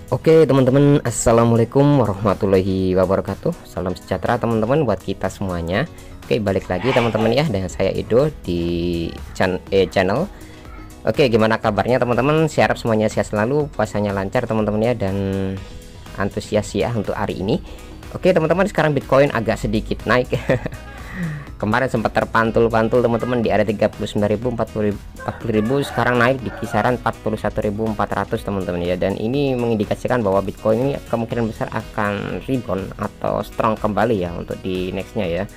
Oke teman-teman, assalamualaikum warahmatullahi wabarakatuh. Salam sejahtera teman-teman buat kita semuanya. Oke, balik lagi teman-teman ya dengan saya Edo di channel. Oke, gimana kabarnya teman-teman? Saya harap semuanya sehat selalu, puasanya lancar teman-teman ya, dan antusias ya untuk hari ini. Oke teman-teman, sekarang Bitcoin agak sedikit naik. Kemarin sempat terpantul-pantul teman-teman di area 39.000, 40.000, sekarang naik di kisaran 41.400 teman-teman ya, dan ini mengindikasikan bahwa Bitcoin ini kemungkinan besar akan rebound atau strong kembali ya untuk di nextnya ya.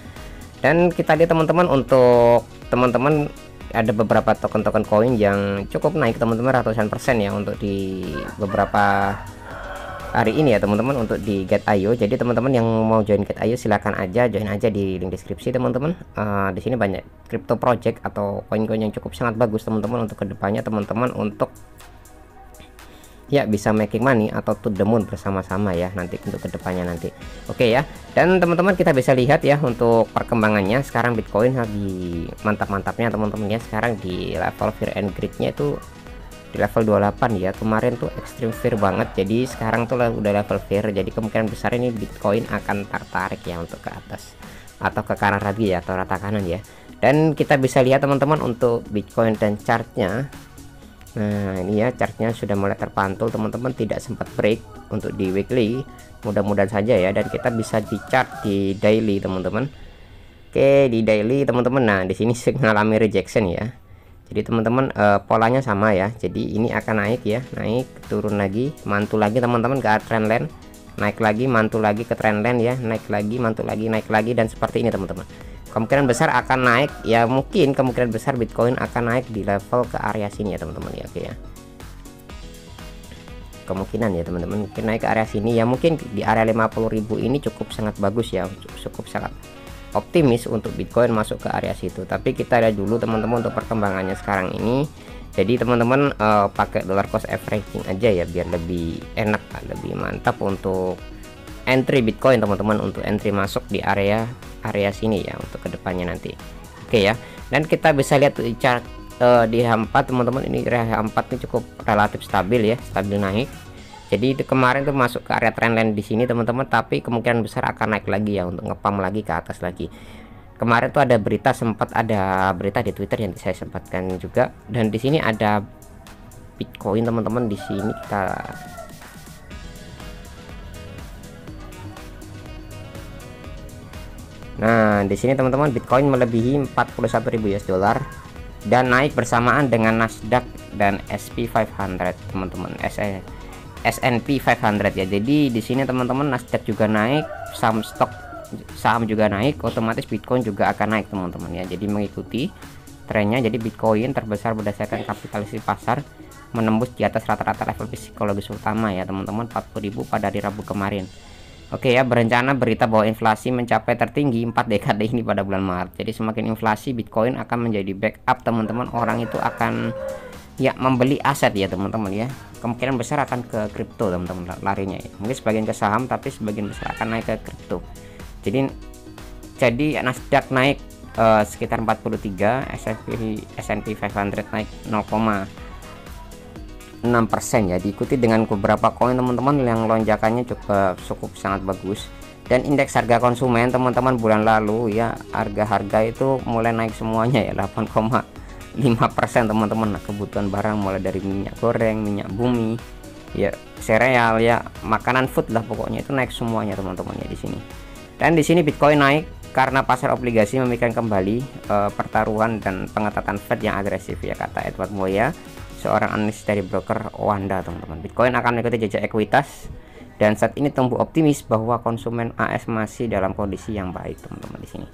Dan kita lihat teman-teman, untuk teman-teman ada beberapa token-token koin yang cukup naik teman-teman, ratusan persen ya untuk di beberapa hari ini ya teman-teman untuk di Get.io. Jadi teman-teman yang mau join Get.io silahkan aja join aja di link deskripsi teman-teman. Di sini banyak crypto project atau koin-koin yang cukup sangat bagus teman-teman untuk kedepannya teman-teman, untuk ya bisa making money atau to the moon bersama-sama ya nanti untuk kedepannya nanti. Oke ya, dan teman-teman kita bisa lihat ya untuk perkembangannya. Sekarang Bitcoin lagi mantap-mantapnya teman-teman ya, sekarang di level fear and greed-nya itu di level 28 ya. Kemarin tuh extreme fear banget, jadi sekarang tuh udah level fear, jadi kemungkinan besar ini Bitcoin akan tertarik ya untuk ke atas atau ke kanan lagi ya, atau rata kanan ya. Dan kita bisa lihat teman-teman untuk Bitcoin dan chartnya. Nah ini ya, chartnya sudah mulai terpantul teman-teman, tidak sempat break untuk di weekly, mudah-mudahan saja ya. Dan kita bisa di chart di daily teman-teman. Oke, di daily teman-teman, nah di sini mengalami rejection ya. Jadi teman-teman polanya sama ya, jadi ini akan naik ya, naik turun lagi, mantul lagi teman-teman ke trendline, naik lagi, mantul lagi ke trendline ya, naik lagi, mantul lagi, naik lagi, dan seperti ini teman-teman. Kemungkinan besar akan naik ya, mungkin kemungkinan besar Bitcoin akan naik di level ke area sini ya teman-teman ya. Oke ya, kemungkinan ya teman-teman mungkin naik ke area sini ya, mungkin di area 50.000 ini cukup sangat bagus ya, cukup sangat optimis untuk Bitcoin masuk ke area situ. Tapi kita lihat dulu teman-teman untuk perkembangannya sekarang ini. Jadi teman-teman pakai dollar cost averaging aja ya, biar lebih enak, lebih mantap untuk entry Bitcoin teman-teman, untuk entry masuk di area sini ya untuk kedepannya nanti. Oke ya, dan kita bisa lihat di chart di H4 teman-teman, ini area H4 ini cukup relatif stabil ya, stabil naik. Jadi itu kemarin tuh masuk ke area trendline di sini teman-teman, tapi kemungkinan besar akan naik lagi ya untuk ngepam lagi ke atas lagi. Kemarin tuh ada berita, sempat ada berita di Twitter yang saya sempatkan juga, dan di sini ada Bitcoin teman-teman. Di sini kita nah di sini teman-teman Bitcoin melebihi 41.000 US dollar dan naik bersamaan dengan Nasdaq dan SP 500 teman-teman, S&P 500 ya. Jadi di sini teman-teman Nasdaq juga naik, saham juga naik, otomatis Bitcoin juga akan naik teman-teman ya. Jadi mengikuti trennya. Jadi Bitcoin terbesar berdasarkan kapitalisasi pasar, menembus di atas rata-rata level psikologis utama ya teman-teman, 40.000 pada hari Rabu kemarin. Oke ya, berencana berita bahwa inflasi mencapai tertinggi 4 dekade ini pada bulan Maret. Jadi semakin inflasi, Bitcoin akan menjadi backup teman-teman. Orang itu akan ya membeli aset ya teman-teman ya. Kemungkinan besar akan ke kripto teman-teman larinya ya. Mungkin sebagian ke saham, tapi sebagian besar akan naik ke kripto. Jadi Nasdaq naik sekitar 43, S&P 500 naik 0,6% ya, diikuti dengan beberapa koin teman-teman yang lonjakannya cukup sangat bagus. Dan indeks harga konsumen teman-teman bulan lalu ya, harga-harga itu mulai naik semuanya ya, 8,5% teman-teman. Nah, kebutuhan barang mulai dari minyak goreng, minyak bumi ya, sereal ya, makanan food lah pokoknya itu naik semuanya teman-teman ya di sini. Dan di sini Bitcoin naik karena pasar obligasi memikirkan kembali pertaruhan dan pengetatan Fed yang agresif ya, kata Edward Moya, seorang analis dari broker Wanda teman-teman. Bitcoin akan mengikuti jejak ekuitas, dan saat ini tumbuh optimis bahwa konsumen AS masih dalam kondisi yang baik teman-teman di sini.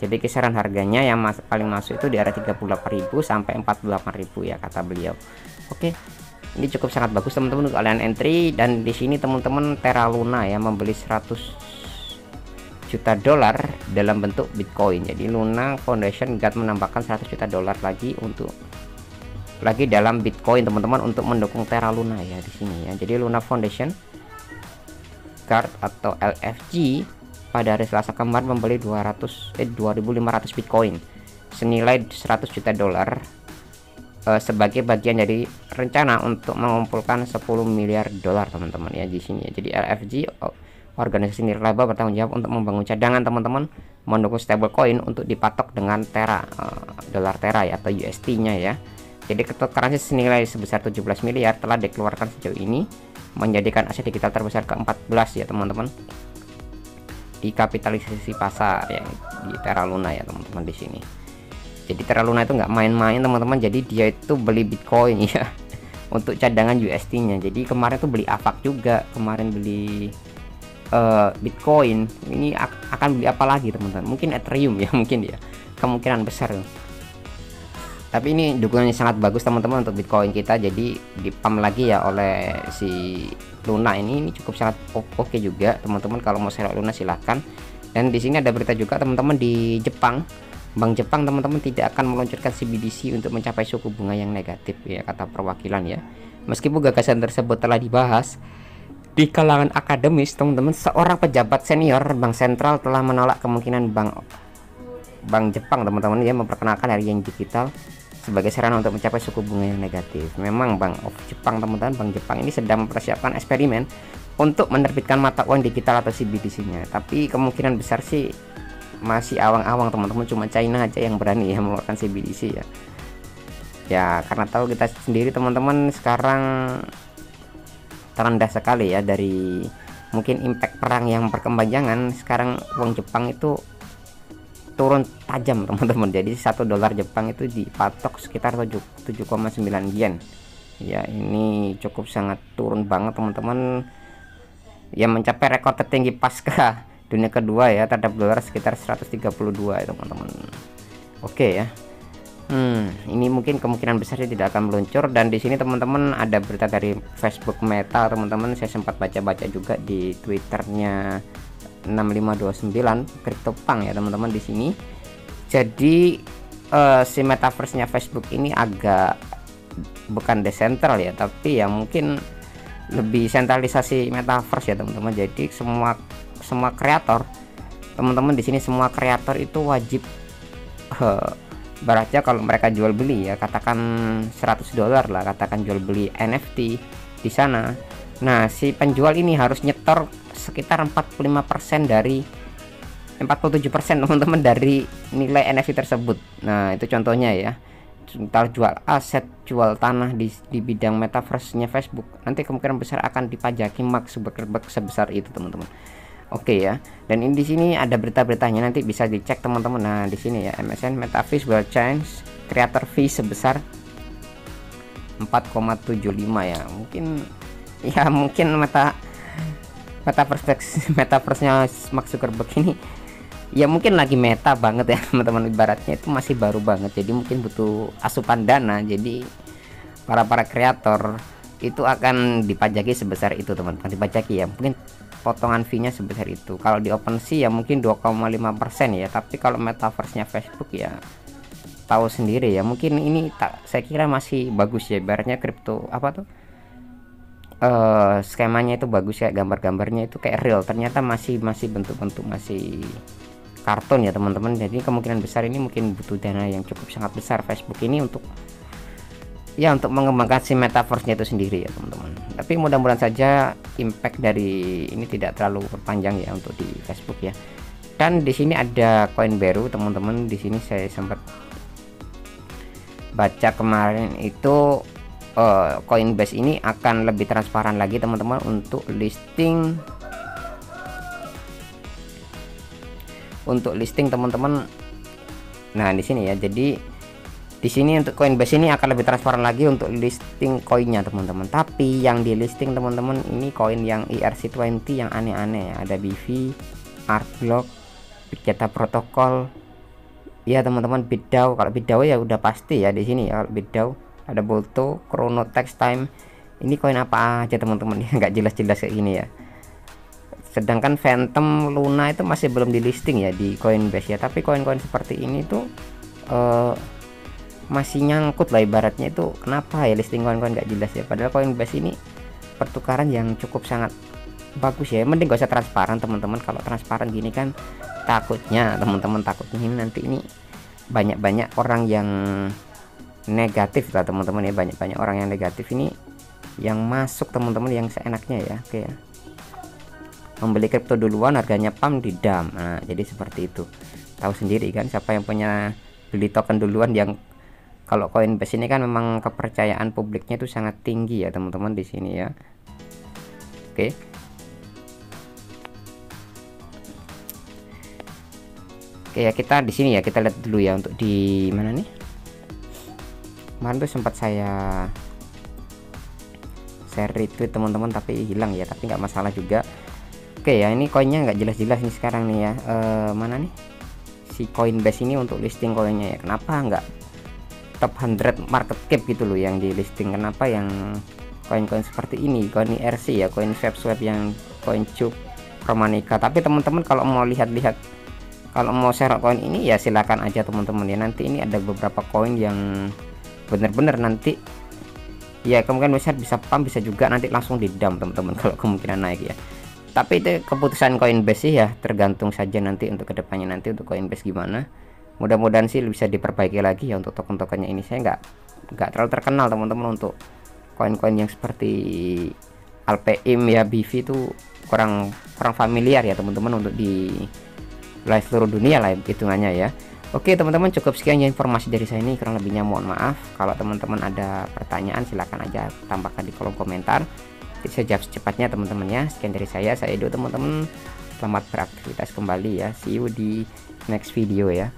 Jadi kisaran harganya yang paling masuk itu di area 38.000 sampai 48.000 ya, kata beliau. Oke, ini cukup sangat bagus teman-teman untuk kalian entry. Dan di sini teman-teman Terra Luna ya membeli 100 juta dolar dalam bentuk Bitcoin. Jadi Luna Foundation GAT menambahkan 100 juta dolar lagi dalam Bitcoin teman-teman untuk mendukung Terra Luna ya di sini ya. Jadi Luna Foundation GAT atau LFG pada hari Selasa kemarin membeli 2.500 Bitcoin senilai 100 juta dolar sebagai bagian dari rencana untuk mengumpulkan 10 miliar dolar teman-teman ya di sini ya. Jadi LFG, organisasi nirlaba, bertanggung jawab untuk membangun cadangan teman-teman, mendukung stablecoin untuk dipatok dengan Tera, dolar Tera ya, atau UST-nya ya. Jadi cryptocurrency senilai sebesar 17 miliar telah dikeluarkan sejauh ini, menjadikan aset digital terbesar ke-14 ya teman-teman di kapitalisasi pasar ya, di Terra Luna ya teman-teman di sini. Jadi Terra Luna itu nggak main-main teman-teman, jadi dia itu beli Bitcoin ya untuk cadangan UST-nya. Jadi kemarin tuh beli AVAX juga, kemarin beli Bitcoin, ini akan beli apa lagi teman-teman? Mungkin Ethereum ya, mungkin ya, kemungkinan besar. Tapi ini dukungannya sangat bagus teman-teman untuk Bitcoin kita, jadi dipam lagi ya oleh si Luna ini cukup sangat oke juga teman-teman. Kalau mau share Luna silahkan. Dan di sini ada berita juga teman-teman di Jepang. Bank Jepang teman-teman tidak akan meluncurkan CBDC untuk mencapai suku bunga yang negatif ya, kata perwakilan ya. Meskipun gagasan tersebut telah dibahas di kalangan akademis teman-teman, seorang pejabat senior bank sentral telah menolak kemungkinan bank Jepang teman-teman ya memperkenalkan yen digital sebagai sarana untuk mencapai suku bunga yang negatif. Memang Bank of Jepang teman-teman, Bank Jepang ini sedang mempersiapkan eksperimen untuk menerbitkan mata uang digital atau CBDC-nya. Tapi kemungkinan besar sih masih awang-awang teman-teman, cuma China aja yang berani ya mengeluarkan CBDC ya. Ya karena tahu kita sendiri teman-teman sekarang terendah sekali ya dari mungkin impact perang yang berkepanjangan. Sekarang uang Jepang itu turun tajam teman-teman. Jadi $1 Jepang itu dipatok sekitar 7,9 yen ya. Ini cukup sangat turun banget teman-teman ya, mencapai rekor tertinggi pasca dunia kedua ya terhadap dolar sekitar 132 ya teman-teman. Oke ya. Ini mungkin kemungkinan besar dia tidak akan meluncur. Dan di sini teman-teman ada berita dari Facebook Meta teman-teman, saya sempat baca-baca juga di Twitternya 6529 CryptoPunk ya teman-teman di sini. Jadi si metaverse-nya Facebook ini agak bukan desentral ya, tapi ya mungkin lebih sentralisasi metaverse ya teman-teman. Jadi semua kreator teman-teman di sini, semua kreator itu wajib baratnya kalau mereka jual beli ya, katakan $100 lah, katakan jual beli NFT di sana. Nah si penjual ini harus nyetor sekitar 47% teman-teman dari nilai NFT tersebut. Nah itu contohnya ya, kita jual aset, jual tanah di bidang metaverse-nya Facebook, nanti kemungkinan besar akan dipajaki Mark Zuckerberg sebesar itu teman-teman. Oke ya. Dan ini di sini ada berita-beritanya, nanti bisa dicek teman-teman. Nah di sini ya, MSN Metaverse will change creator fee sebesar 4,75 ya. Mungkin metaverse-nya Mark Zuckerberg ini ya mungkin lagi meta banget ya teman-teman, ibaratnya itu masih baru banget, jadi mungkin butuh asupan dana. Jadi para kreator itu akan dipajaki sebesar itu teman-teman, dipajaki ya, mungkin potongan fee-nya sebesar itu. Kalau di OpenSea ya mungkin 2,5% ya, tapi kalau metaverse-nya Facebook ya tahu sendiri ya, mungkin ini saya kira masih bagus ya, ibaratnya kripto apa tuh skemanya itu bagus ya, gambar-gambarnya itu kayak real, ternyata masih bentuk-bentuk masih karton ya teman-teman. Jadi kemungkinan besar ini mungkin butuh dana yang cukup sangat besar Facebook ini untuk mengembangkan si metaverse-nya itu sendiri ya teman-teman. Tapi mudah-mudahan saja impact dari ini tidak terlalu berpanjang ya untuk di Facebook ya. Dan di sini ada koin baru teman-teman, di sini saya sempat baca kemarin itu Coinbase ini akan lebih transparan lagi teman-teman untuk listing teman-teman. Nah di sini ya, jadi di sini untuk Coinbase ini akan lebih transparan lagi untuk listing koinnya teman-teman. Tapi yang di listing teman-teman ini koin yang ERC20 yang aneh-aneh ya. Ada BV, Artblock, Big Data Protocol ya teman-teman. BitDAO, kalau BitDAO ya udah pasti ya di sini ya. Kalau BitDAO ada Bolto, Chrono Text Time. Ini koin apa aja teman-teman ya, nggak jelas-jelas kayak gini ya. Sedangkan Phantom, Luna itu masih belum di listing ya di Coinbase ya. Tapi koin-koin seperti ini tuh masih nyangkut lah ibaratnya itu. Kenapa ya listing koin-koin nggak jelas ya, padahal Coinbase ini pertukaran yang cukup sangat bagus ya. Mending gak usah transparan teman-teman. Kalau transparan gini kan takutnya teman-teman, takutnya ini nanti ini banyak orang yang negatif lah teman-teman ya, banyak orang yang negatif ini yang masuk teman-teman yang seenaknya ya. Oke ya, membeli kripto duluan harganya pump di dump. Nah jadi seperti itu, tahu sendiri kan siapa yang punya beli token duluan. Yang kalau Coinbase ini kan memang kepercayaan publiknya itu sangat tinggi ya teman-teman di sini ya. Oke. Oke ya, kita di sini ya, kita lihat dulu ya untuk di mana nih. Kemarin tuh sempat saya share retweet teman-teman tapi hilang ya, tapi nggak masalah juga. Oke ya, ini koinnya nggak jelas-jelas nih sekarang nih ya. Mana nih si Coinbase ini untuk listing koinnya ya, kenapa nggak top 100 market cap gitu loh yang di listing? Kenapa yang koin-koin seperti ini, koin IRC ya, koin swap yang koin Cube, Romanica. Tapi teman-teman kalau mau lihat-lihat, kalau mau share koin ini ya silakan aja teman-teman ya. Nanti ini ada beberapa koin yang bener-bener nanti ya kemungkinan besar bisa pump, bisa juga nanti langsung di dump teman-teman kalau kemungkinan naik ya. Tapi itu keputusan Coinbase sih ya, tergantung saja nanti untuk kedepannya nanti untuk Coinbase gimana. Mudah-mudahan sih bisa diperbaiki lagi ya untuk token-tokennya ini. Saya nggak terlalu terkenal teman-teman untuk koin-koin yang seperti Alpeim ya, BV itu kurang familiar ya teman-teman untuk di wilayah seluruh dunia lah hitungannya ya. Oke teman-teman, cukup sekian ya informasi dari saya ini, kurang lebihnya mohon maaf. Kalau teman-teman ada pertanyaan silahkan aja tambahkan di kolom komentar, saya jawab secepatnya teman-teman ya. Sekian dari saya Edo teman-teman, selamat beraktivitas kembali ya, see you di next video ya.